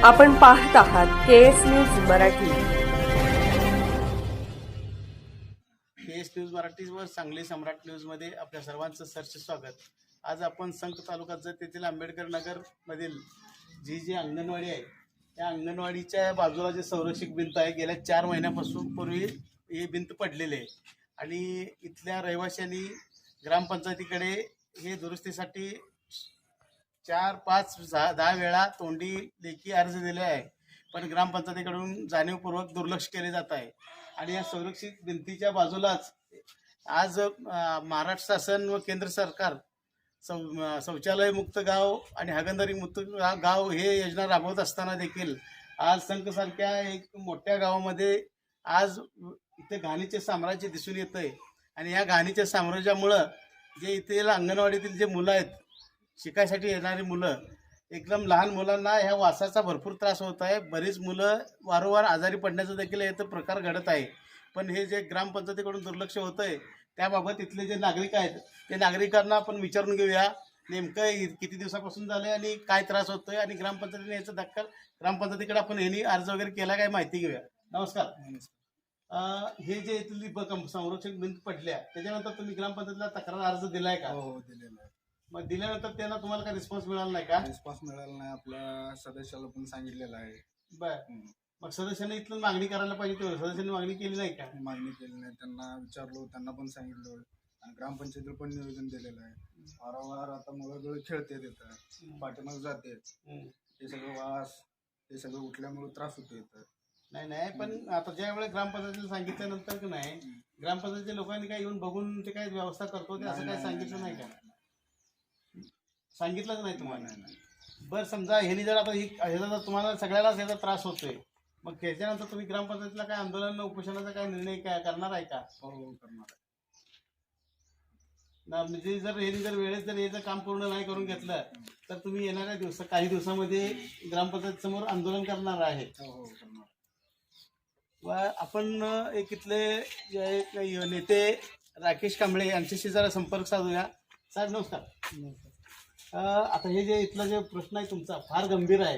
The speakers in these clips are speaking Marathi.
आपण पाहत आहात K S news Marathi. K S news मराठीवर सांगली सम्राट न्यूजमध्ये आपल्या सर्वांचं सरचे स्वागत। आज आपण संक तालुक्यात तेथील आंबेडकर नगर मधील जी अंगणवाडी आहे त्या अंगणवाडीच्या बाजूला जे संरक्षक भिंत आहे गेल्या 4 महिन्यापासून पूर्वी ही भिंत पडलेली आहे आणि इथल्या रहिवाशांनी ग्रामपंचायतीकडे हे दुरुस्तीसाठी 4, 5, 10 वेळा तोंडी लेखी अर्ज दिले आहे, पण ग्रामपंचायतीकडून जाणीवपूर्वक दुर्लक्ष केले जात आहे। आणि या संरक्षित भिंतीच्या बाजूलाच आज महाराष्ट्र शासन व केंद्र सरकार शौचालय मुक्त गाव आणि हागणदारी मुक्त गाव हे योजना राबवत असताना देखील आज संकसारख्या एक मोठ्या गावामध्ये आज इथे घाणीचे साम्राज्य दिसून येत आहे। आणि या घाणीच्या साम्राज्यामुळं जे इथे अंगणवाडीतील जे मुलं आहेत, शिकायसाठी येणारी मुलं, एकदम लहान मुलांना ह्या वासाचा भरपूर त्रास होत आहे। बरीच मुलं वारंवार आजारी पडण्याचा देखील याचा प्रकार घडत आहे। पण हे जे ग्रामपंचायतीकडून दुर्लक्ष होत आहे त्याबाबत इथले जे नागरिक आहेत ते नागरिकांना आपण विचारून घेऊया नेमकं किती दिवसापासून झाले आणि काय त्रास होतोय आणि ग्रामपंचायतीने याचा दखल ग्रामपंचायतीकडे आपण यांनी अर्ज वगैरे केला काय माहिती घेऊया। नमस्कार। हे जे इथली संरक्षक भिंत पडल्या त्याच्यानंतर तुम्ही ग्रामपंचायतीला तक्रार अर्ज दिलाय का? हो दिलेला आहे। मग दिल्यानंतर त्यांना तुम्हाला काय रिस्पॉन्स मिळाला नाही का? रिस्पॉन्स मिळाला नाही, आपल्या सदस्याला पण सांगितलेलं आहे। बर, मग सदस्यांनी इथलं मागणी करायला पाहिजे तेवढं सदस्यांनी मागणी केली नाही का? मागणी केली नाही, त्यांना विचारलो, त्यांना पण सांगितलं आणि ग्रामपंचायतीला पण नियोजन दिलेलं आहे। वारंवार आता मुलं खेळते येतात, पाठीमाग जाते, ते सगळं वास ते सगळं उठल्यामुळे त्रास होतो येतं। नाही पण आता ज्या वेळेस ग्रामपंचायतीला सांगितल्यानंतर की नाही ग्रामपंचायतीच्या लोकांनी काय येऊन बघून ते काय व्यवस्था करतो ते असं काय सांगितलं नाही का? सांगितलंच नाही तुम्हाला? बरं, समजा ह्यानी जर आता ह्याचा जर तुम्हाला सगळ्यालाच ह्याचा त्रास होतोय, मग त्याच्यानंतर तुम्ही ग्रामपंचायतीला काय आंदोलन उपोषणाचा काय निर्णय काय करणार आहे का? हो करणार आहे ना, म्हणजे जर ह्यानी जर वेळेत जर याचं काम पूर्ण नाही करून घेतलं तर तुम्ही येणाऱ्या काही दिवसामध्ये ग्रामपंचायत समोर आंदोलन करणार आहे? हो करणार। व आपण एक इथले नेते राकेश कांबळे यांच्याशी जरा संपर्क साधूया। साहेब नमस्कार। आता हे जे इथला जे प्रश्न आहे तुमचा फार गंभीर आहे।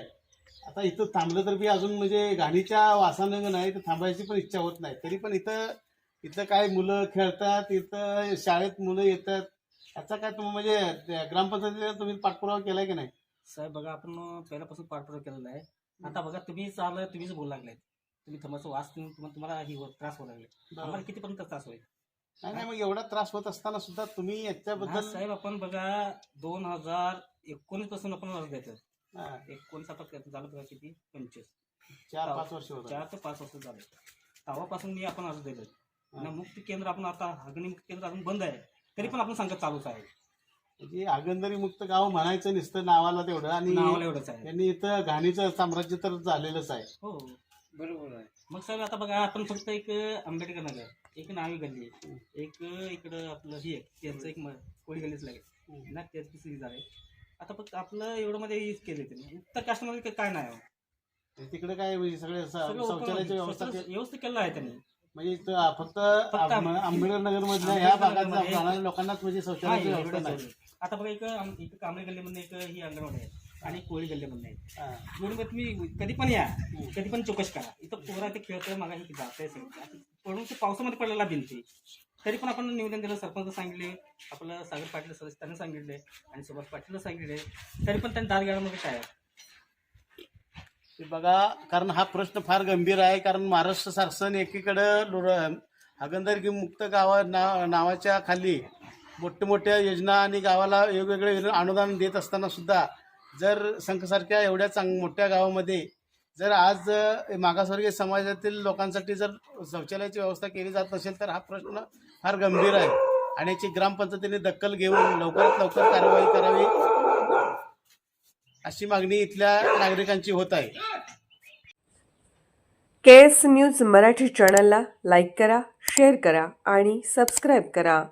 आता इथं थांबलं तर बी अजून म्हणजे घाणीच्या वासानं नाही तर थांबायची पण इच्छा होत नाही, तरी पण इथं काय मुलं खेळतात, इथं शाळेत मुलं येतात, याचा काय तुम्ही म्हणजे ग्रामपंचायतीला तुम्ही पाठपुरावा केलाय की नाही? साहेब बघा, आपण पहिल्यापासून पाठपुरावा केलेला आहे। आता बघा तुम्हीच आलं, तुम्हीच बोलू लागलाय, तुम्ही थर्माचा वास तुम्हाला ही त्रास होऊ लागले, आम्हाला कितीपर्यंत त्रास होईल? नाही मग एवढा त्रास होत असताना सुद्धा तुम्ही याच्याबद्दल साहेब आपण बघा 2019 पासून आपण अर्ज देतो। 19 आता झालं बघा किती 25 4-5 वर्ष होत 4 ते 5 वर्ष झाले तेव्हापासून मी आपण अर्ज देतो। आणि मुक्ती केंद्र आपण आता हागणी मुक्त केंद्र अजून बंद आहे, तरी पण आपण सांगत चालूच आहे। म्हणजे हागणदारी मुक्त गाव म्हणायचं नुसतं नावाला तेवढं आणि नावाला एवढंच आहे, त्यांनी इथं घाणीचं साम्राज्य तर झालेलंच आहे। हो बरोबर आहे। मग साहेब आता बघा आपण फक्त एक आंबेडकर नगर, एक नावी गल्ली, एक इकडं आपलं ही त्यांचं एक कोळी गल्लीच लागेल ना, त्याची सिरीज आहे। आता फक्त आपलं एवढं मध्ये यूज केले त्यांनी, उत्तर काश्टमध्ये काय नाही, तिकडे काय सगळे शौचालयाची व्यवस्था व्यवस्थित केलं आहे त्यांनी। म्हणजे फक्त आंबेडकर नगर मधल्या ह्या भागात राहणाऱ्या लोकांनाच म्हणजे शौचालयाची व्यवस्था नाही। आता बघा एक कांबळे गल्लीमध्ये एक ही अंगणवाडी आहे आणि कोळी गल्लीमध्ये आहे। म्हणून तुम्ही कधी पण या, कधी पण चौकशी करा, इथं पोरा ते खेळतोय, मागा हे जातंय सगळं पडून ते पावसामध्ये पडलेला भिंती, तरी पण आपण निवेदन दिलं, सरपंच सांगितले, आपलं सागर पाटील सदस्य त्यांना सांगितले आणि सुभाष पाटीलला सांगितले, तरी पण त्यांनी दार घ्यायला काय बघा। कारण हा प्रश्न फार गंभीर आहे, कारण महाराष्ट्र शासन एकीकडं हागणदारी मुक्त गावा नावाच्या खाली मोठ्या योजना आणि गावाला वेगवेगळे अनुदान देत असताना सुद्धा जर संघसारख्या एवढ्या मोठ्या गावामध्ये जर आज मागासवर्गीय समाजातील लोकांसाठी जर शौचालयाची व्यवस्था केली जात नसेल तर हा प्रश्न फार गंभीर आहे आणि याची ग्रामपंचायतीने दखल घेऊन लवकरात लवकर कारवाई करावी अशी मागणी इथल्या नागरिकांची होत आहे। केएस न्यूज मराठी चॅनलला लाईक करा, शेअर करा आणि सबस्क्राईब करा।